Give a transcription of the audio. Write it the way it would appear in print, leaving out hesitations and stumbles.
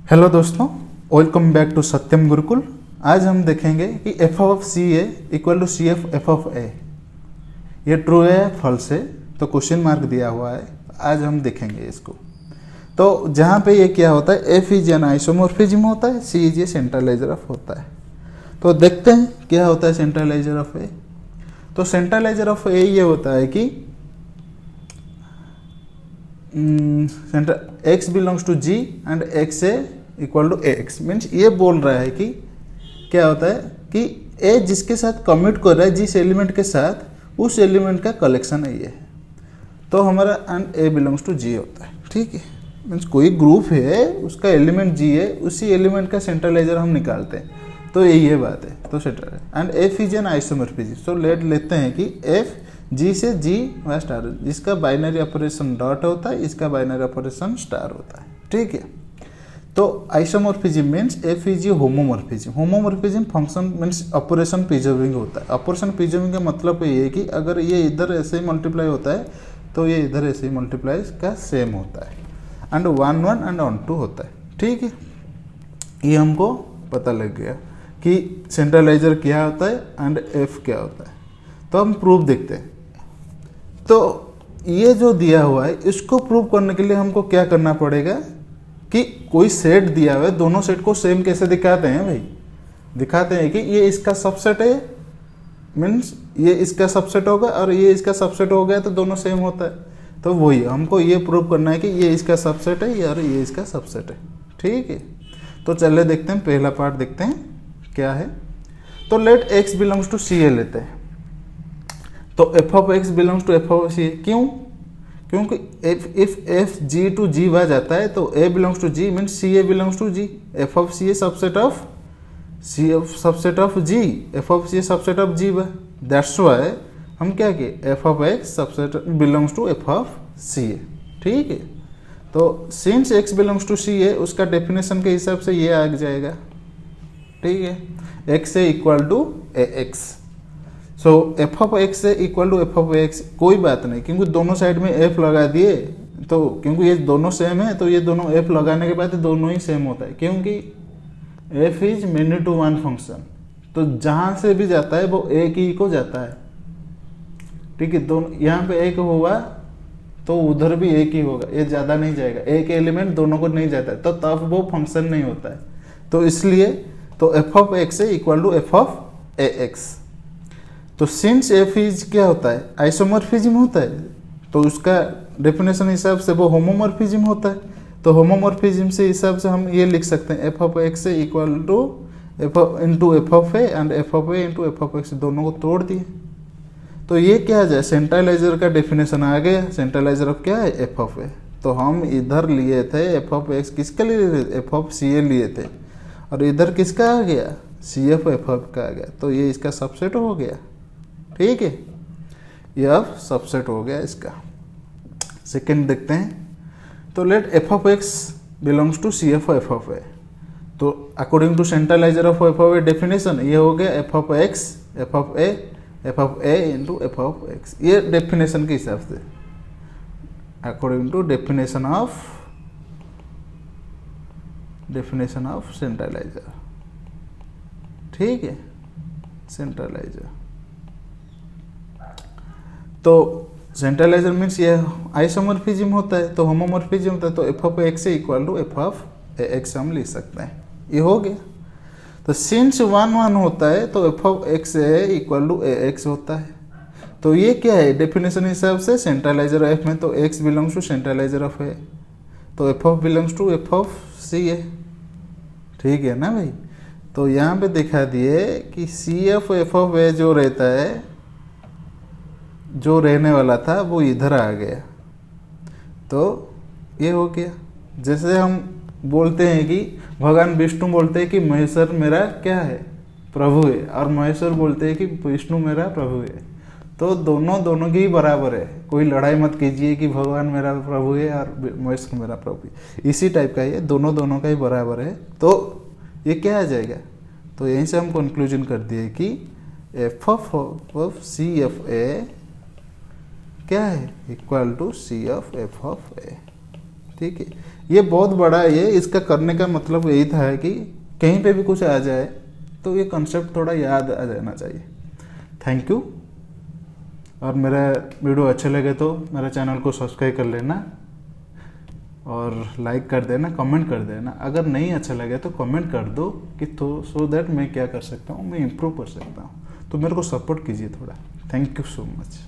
Hello दोस्तों, welcome back to Satyam Gurukul. आज हम देखेंगे कि F of C A equal to C F F of A, ये ट्रू है या फॉल्स है। तो क्वेश्चन मार्क दिया हुआ है, आज हम देखेंगे इसको। तो जहाँ पे ये क्या होता है, एफ इज एन आइसोमॉर्फिज्म होता है, सी इज ए सेंट्रलाइजर ऑफ होता है। तो देखते हैं क्या होता है सेंट्रलाइजर ऑफ ए। तो सेंट्रलाइजर ऑफ ए ये होता है कि x belongs to G and x A equal to A x. Means ये बोल रहा है कि क्या होता है कि ए जिसके साथ कमिट कर रहा है, जिस एलिमेंट के साथ, उस एलिमेंट का कलेक्शन है ये। तो हमारा एंड ए बिलोंग्स टू जी होता है, ठीक है। मीन्स कोई ग्रुप है, उसका एलिमेंट जी है, उसी एलिमेंट का सेंट्रलाइजर हम निकालते हैं। तो यही बात है। तो centraliser and F is an isomorphism. तो लेते हैं कि एफ जी से जी व स्टार, जिसका बाइनरी ऑपरेशन डॉट होता है, इसका बाइनरी ऑपरेशन स्टार होता है, ठीक है। तो isomorphism means F is homomorphism. Homomorphism function means operation preserving होता है। ऑपरेशन प्रिजर्विंग का मतलब ये है कि अगर ये इधर ऐसे ही मल्टीप्लाई होता है तो ये इधर ऐसे ही मल्टीप्लाई का सेम होता है, एंड 1 1 एंड ऑन 2 होता है, ठीक है। ये हमको पता लग गया कि सेंट्रलाइजर क्या होता है एंड एफ क्या होता है। तो हम प्रूफ देखते हैं। तो ये जो दिया हुआ है, इसको प्रूव करने के लिए हमको क्या करना पड़ेगा कि कोई सेट दिया हुआ है, दोनों सेट को सेम कैसे दिखाते हैं भाई? दिखाते हैं कि ये इसका सबसेट है, मीन्स ये इसका सबसेट होगा और ये इसका सबसेट हो गया तो दोनों सेम होता है। तो वही हमको ये प्रूव करना है कि ये इसका सबसेट है और ये इसका सबसेट है, ठीक है। तो चलिए देखते हैं, पहला पार्ट देखते हैं क्या है। तो let X belongs to C A लेते हैं। तो F of X belongs to F of C. क्यों? क्योंकि if F G to G आ जाता है तो A belongs to G means C A belongs to G. F of C A subset of C F subset of G, F of C A subset of G बा। That's why हम क्या किए, F of X subset belongs to F of C A, ठीक है। तो since x belongs to C ए, उसका definition के हिसाब से ये आ जाएगा, ठीक है। X A equal to A X. So F of x से equal to F of X, कोई बात नहीं, क्योंकि दोनों साइड में एफ लगा दिए तो क्योंकि ये दोनों सेम है तो ये दोनों एफ लगाने के बाद दोनों ही सेम होता है, क्योंकि f is many to one function. तो जहां से भी जाता है वो एक ही को जाता है, ठीक है। दोनों यहाँ पे एक हुआ तो उधर भी एक ही होगा, ये ज़्यादा नहीं जाएगा। एक एलिमेंट दोनों को नहीं जाता है तो तब वो फंक्शन नहीं होता है। तो इसलिए तो एफ ऑफ एक्स है equal to F of a x. तो सिंस एफ इज क्या होता है, आइसोमॉर्फिज्म होता है, तो उसका डेफिनेशन हिसाब से वो होमोमॉर्फिज्म होता है। तो होमोमॉर्फिज्म से हिसाब से हम ये लिख सकते हैं एफ ऑफ एक्स से equal to f into F of a and f of A into F of x, दोनों को तोड़ दिए। तो ये क्या आ जाए, सेंट्रलाइजर का डेफिनेशन आ गया। सेंट्रलाइजर ऑफ क्या है, एफ ऑफ ए। तो हम इधर लिए थे एफ ऑफ एक्स, किसके लिए, एफ ऑफ सी ए लिए थे, और इधर किसका आ गया, सी एफ एफ ऑफ का आ गया। तो ये इसका सबसेट हो गया, ठीक है। ये अब सबसेट हो गया इसका। सेकंड देखते हैं। तो let F of X belongs to C F F of A. तो according to centraliser of F of A definition ये हो गया F of X F of A into F of X. ये डेफिनेशन के हिसाब से according to definition of centraliser, ठीक है, सेंट्रलाइजर। तो सेंट्रलाइजर मीन्स ये आइसोमॉर्फिज्म होता है, तो होमोमॉर्फिज्म होता है। तो F of x equal to F of a x हम लिख सकते हैं, ये हो गया। तो सिंस 1 1 होता है तो F of x A equal to A x होता है। तो ये क्या है, डेफिनेशन हिसाब से सेंट्रलाइजर एफ में तो X belongs to centraliser of A, तो F of belongs to F of C A, ठीक है ना भाई। तो यहाँ पे दिखा दिए कि सी एफ ऑफ ए जो रहता है, जो रहने वाला था वो इधर आ गया। तो ये हो गया। जैसे हम बोलते हैं कि भगवान विष्णु बोलते हैं कि महेश्वर मेरा क्या है, प्रभु है, और महेश्वर बोलते हैं कि विष्णु मेरा प्रभु है। तो दोनों की ही बराबर है। कोई लड़ाई मत कीजिए कि भगवान मेरा प्रभु है और महेश्वर मेरा प्रभु है। इसी टाइप का ये दोनों का ही बराबर है। तो ये क्या आ जाएगा, तो यहीं से हम कंक्लूजन कर दिए कि F of C F A क्या है, equal to C of F of A, ठीक है। ये बहुत बड़ा है। ये इसका करने का मतलब यही था है कि कहीं पे भी कुछ आ जाए तो ये कॉन्सेप्ट थोड़ा याद आ जाना चाहिए। Thank you. और मेरा वीडियो अच्छे लगे तो मेरे चैनल को सब्सक्राइब कर लेना और लाइक कर देना, कमेंट कर देना। अगर नहीं अच्छा लगे तो कमेंट कर दो कि तो सो दैट मैं क्या कर सकता हूँ, मैं इम्प्रूव कर सकता हूँ। तो मेरे को सपोर्ट कीजिए थोड़ा। Thank you so much.